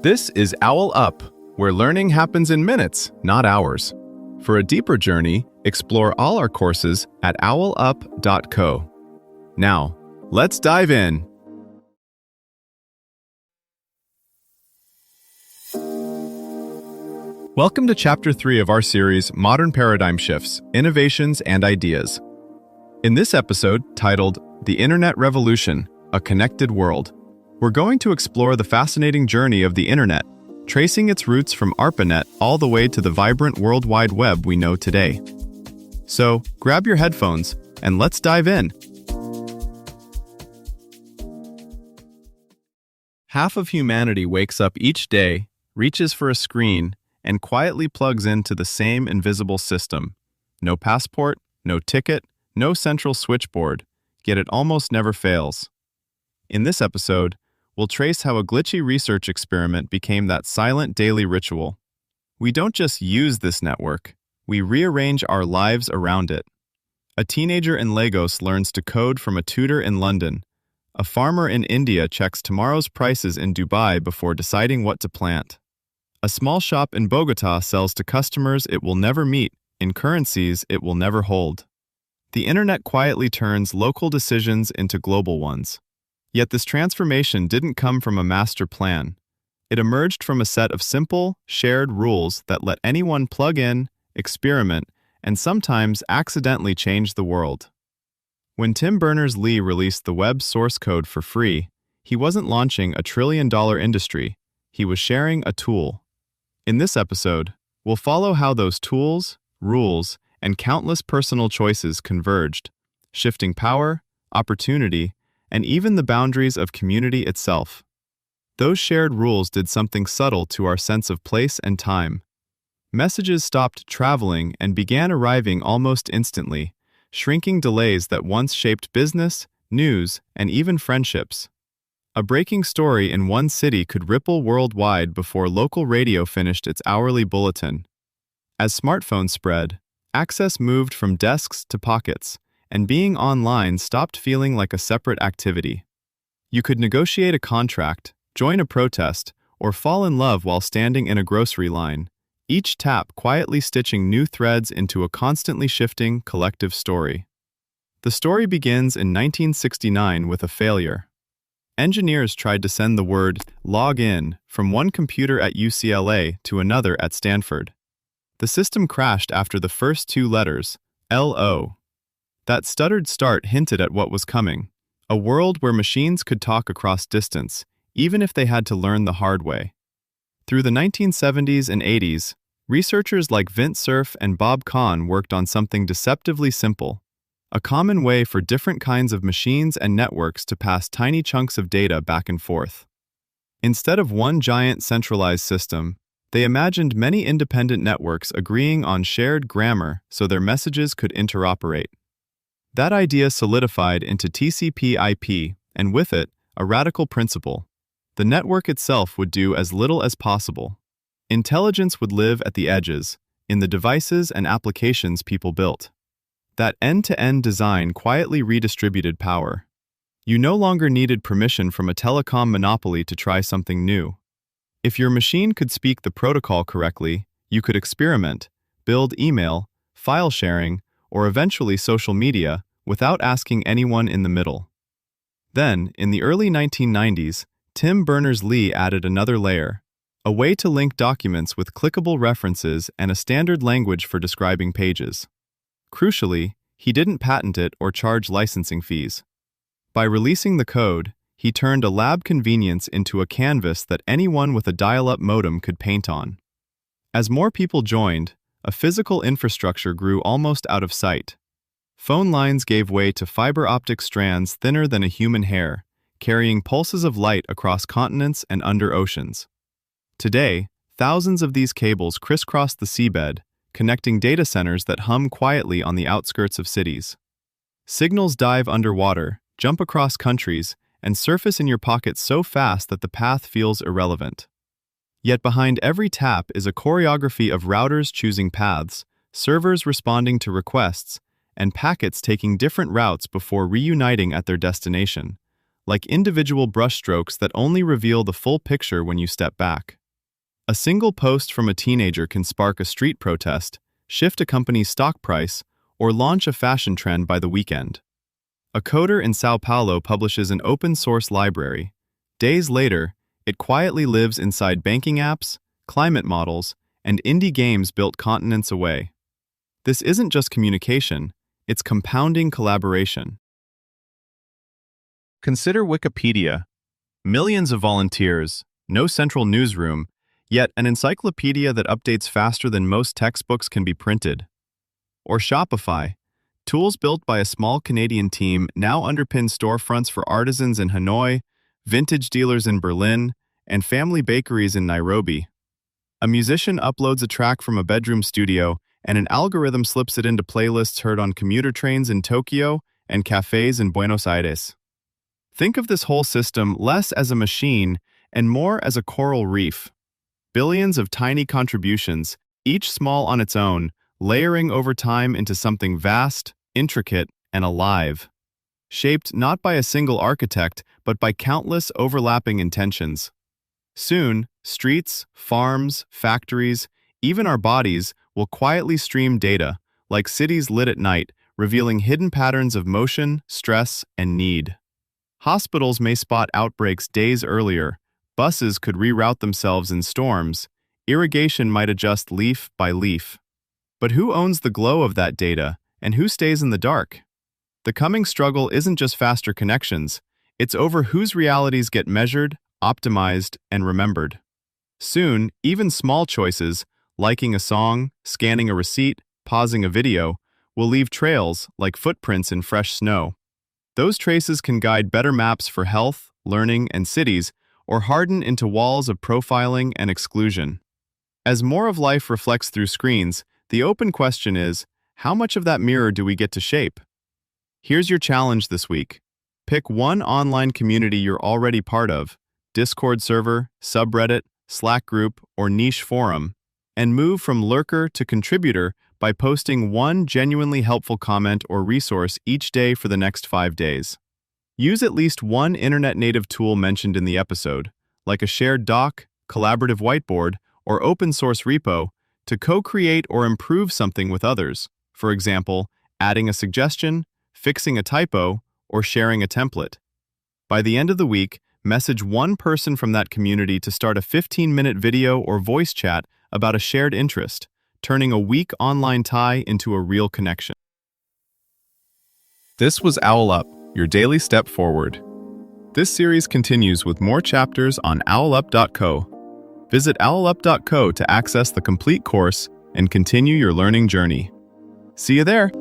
This is OwlUp, where learning happens in minutes, not hours. For a deeper journey, explore all our courses at owlup.co. Now, let's dive in. Welcome to Chapter 3 of our series, Modern Paradigm Shifts, Innovations and Ideas. In this episode, titled The Internet Revolution, A Connected World, we're going to explore the fascinating journey of the Internet, tracing its roots from ARPANET all the way to the vibrant World Wide Web we know today. So, grab your headphones, and let's dive in. Half of humanity wakes up each day, reaches for a screen, and quietly plugs into the same invisible system. No passport, no ticket, no central switchboard, yet it almost never fails. In this episode, we'll trace how a glitchy research experiment became that silent daily ritual. We don't just use this network, we rearrange our lives around it. A teenager in Lagos learns to code from a tutor in London. A farmer in India checks tomorrow's prices in Dubai before deciding what to plant. A small shop in Bogota sells to customers it will never meet, in currencies it will never hold. The internet quietly turns local decisions into global ones. Yet this transformation didn't come from a master plan. It emerged from a set of simple, shared rules that let anyone plug in, experiment, and sometimes accidentally change the world. When Tim Berners-Lee released the web source code for free, he wasn't launching a trillion-dollar industry, he was sharing a tool. In this episode, we'll follow how those tools, rules, and countless personal choices converged, shifting power, opportunity, and even the boundaries of community itself. Those shared rules did something subtle to our sense of place and time. Messages stopped traveling and began arriving almost instantly, shrinking delays that once shaped business, news, and even friendships. A breaking story in one city could ripple worldwide before local radio finished its hourly bulletin. As smartphones spread, access moved from desks to pockets, and being online stopped feeling like a separate activity. You could negotiate a contract, join a protest, or fall in love while standing in a grocery line, each tap quietly stitching new threads into a constantly shifting, collective story. The story begins in 1969 with a failure. Engineers tried to send the word log in from one computer at UCLA to another at Stanford. The system crashed after the first two letters, LO. That stuttered start hinted at what was coming, a world where machines could talk across distance, even if they had to learn the hard way. Through the 1970s and 80s, researchers like Vint Cerf and Bob Kahn worked on something deceptively simple, a common way for different kinds of machines and networks to pass tiny chunks of data back and forth. Instead of one giant centralized system, they imagined many independent networks agreeing on shared grammar so their messages could interoperate. That idea solidified into TCP/IP, and with it, a radical principle. The network itself would do as little as possible. Intelligence would live at the edges, in the devices and applications people built. That end-to-end design quietly redistributed power. You no longer needed permission from a telecom monopoly to try something new. If your machine could speak the protocol correctly, you could experiment, build email, file sharing, or eventually social media without asking anyone in the middle. Then, in the early 1990s, Tim Berners-Lee added another layer, a way to link documents with clickable references and a standard language for describing pages. Crucially, he didn't patent it or charge licensing fees. By releasing the code, he turned a lab convenience into a canvas that anyone with a dial-up modem could paint on. As more people joined, a physical infrastructure grew almost out of sight. Phone lines gave way to fiber optic strands thinner than a human hair, carrying pulses of light across continents and under oceans. Today, thousands of these cables crisscross the seabed, connecting data centers that hum quietly on the outskirts of cities. Signals dive underwater, jump across countries, and surface in your pocket so fast that the path feels irrelevant. Yet behind every tap is a choreography of routers choosing paths, servers responding to requests, and packets taking different routes before reuniting at their destination, like individual brushstrokes that only reveal the full picture when you step back. A single post from a teenager can spark a street protest, shift a company's stock price, or launch a fashion trend by the weekend. A coder in Sao Paulo publishes an open-source library. Days later, it quietly lives inside banking apps, climate models, and indie games built continents away. This isn't just communication, it's compounding collaboration. Consider Wikipedia. Millions of volunteers, no central newsroom, yet an encyclopedia that updates faster than most textbooks can be printed. Or Shopify. Tools built by a small Canadian team now underpin storefronts for artisans in Hanoi, vintage dealers in Berlin, and family bakeries in Nairobi. A musician uploads a track from a bedroom studio, and an algorithm slips it into playlists heard on commuter trains in Tokyo and cafes in Buenos Aires. Think of this whole system less as a machine and more as a coral reef. Billions of tiny contributions, each small on its own, layering over time into something vast, intricate, and alive. Shaped not by a single architect, but by countless overlapping intentions. Soon, streets, farms, factories, even our bodies will quietly stream data, like cities lit at night, revealing hidden patterns of motion, stress, and need. Hospitals may spot outbreaks days earlier, buses could reroute themselves in storms, irrigation might adjust leaf by leaf. But who owns the glow of that data, and who stays in the dark? The coming struggle isn't just faster connections, it's over whose realities get measured, optimized, and remembered. Soon, even small choices, liking a song, scanning a receipt, pausing a video, will leave trails like footprints in fresh snow. Those traces can guide better maps for health, learning, and cities, or harden into walls of profiling and exclusion. As more of life reflects through screens, the open question is, how much of that mirror do we get to shape? Here's your challenge this week. Pick one online community you're already part of, Discord server, subreddit, Slack group, or niche forum, and move from lurker to contributor by posting one genuinely helpful comment or resource each day for the next 5 days. Use at least one internet-native tool mentioned in the episode, like a shared doc, collaborative whiteboard, or open-source repo, to co-create or improve something with others, for example, adding a suggestion, fixing a typo, or sharing a template. By the end of the week, message one person from that community to start a 15-minute video or voice chat about a shared interest, turning a weak online tie into a real connection. This was OwlUp, your daily step forward. This series continues with more chapters on OwlUp.co. Visit OwlUp.co to access the complete course and continue your learning journey. See you there!